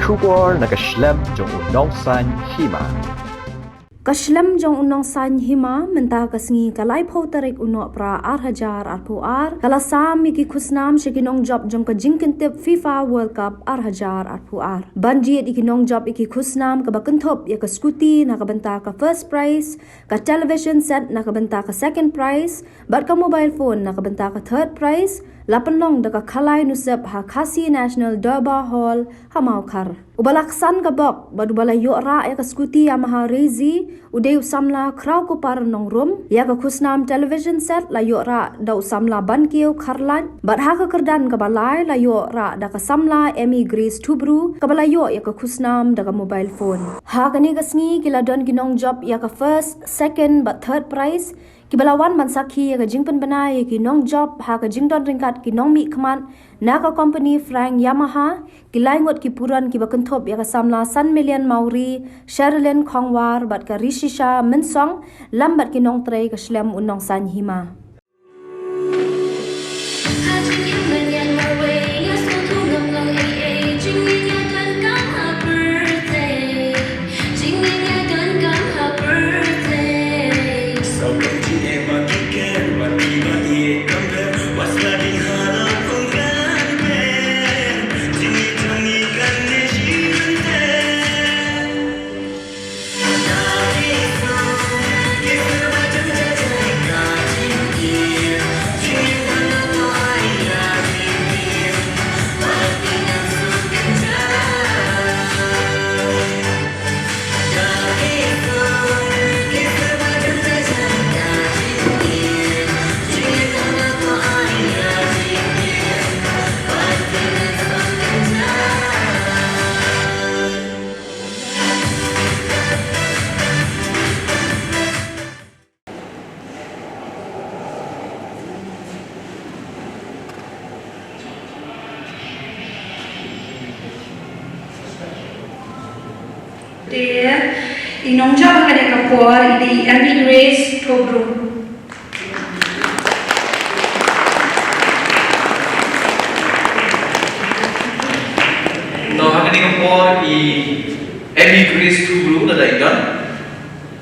Khrawkupar nakaslem jong Nongsaiñ Hima. Kaslam jong Nongsaiñ Hima menta kasngi kalai pho tarik uno pra 8,000 arpuar kalasam iki Khusnam shikinong job jong ka Jingkyntip Fifa World Cup 8,000 arpuar banjit iki nong job iki Khusnam ka bakentop ya ka Scooty na kabenta ka first prize ka television set na kabenta ka second prize bat ka mobile phone na kabenta ka third prize lapanlong da ka khalai nusep ha Khasi National Durbar Hall hamau khar ubalaksan ka bok badubala yo ra ya ka Scooty Yamaha Rezi udeu Samla Khrawkupar nong room ya ka Khusnam television set la yo ra dau Samla bankiu kharlan bat ha ka kerdan ka balai la yo ra da ka Samla Emi Grease tubru ka balayo ya ka Khusnam da ka mobile phone ha kani kasngi kila don ginong job ya ka first second but third prize Kibalawan mansakhi ya ka jingpen banai ki nong job ha ka jingdon ringkat ki nong mi khaman na ka company Frank Yamaha kilai ngot ki puran ki bakenthop ya ka Samla San Million Mauri Sherilyn Khongwar bat ka Rishisha Minsong lambat ki nong trei ka Shlem Nongsaiñ Hima Dia inongja bakade kapor idi Emi Grace tobru no hakani kapor I Emi Grace tobru na daidon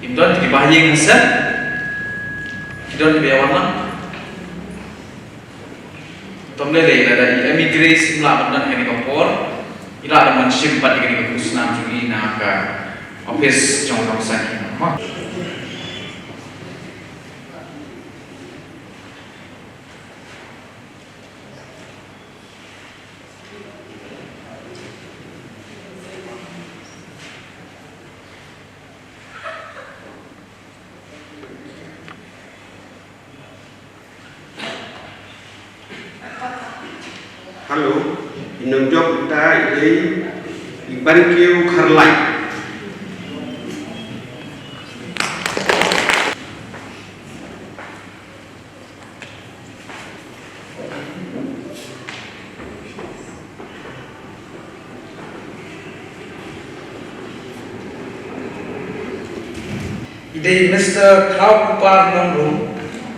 imdon di bahayeng hasa kidon di bayawan tomle le la dai Emi Grace mla bandan hakani kapor ila ada mensimpan ini Khusnam juga nak office jong Nongsaiñ Hima. Halo, inong job kita ini bankiu kharlai. Ide Mr. Khrawkupar nongru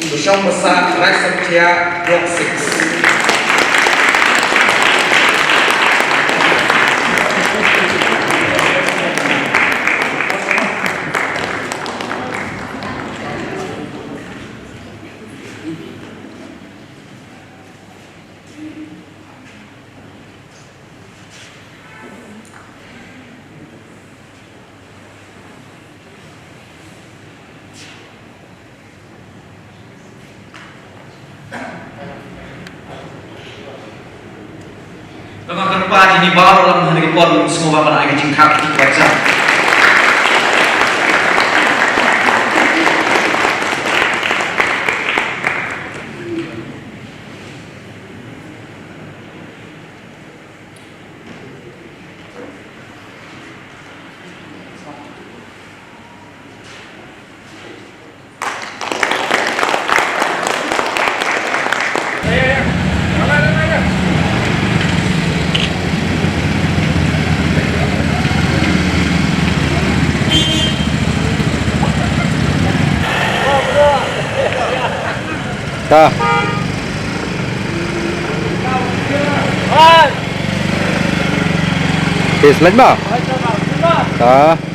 bersama besar Khrawkupar Block 6. Dengan kerpa ini baru dalam hari kepon semua bapak nak Jingkyntip baca. Ta. Peace lang ba? Ta.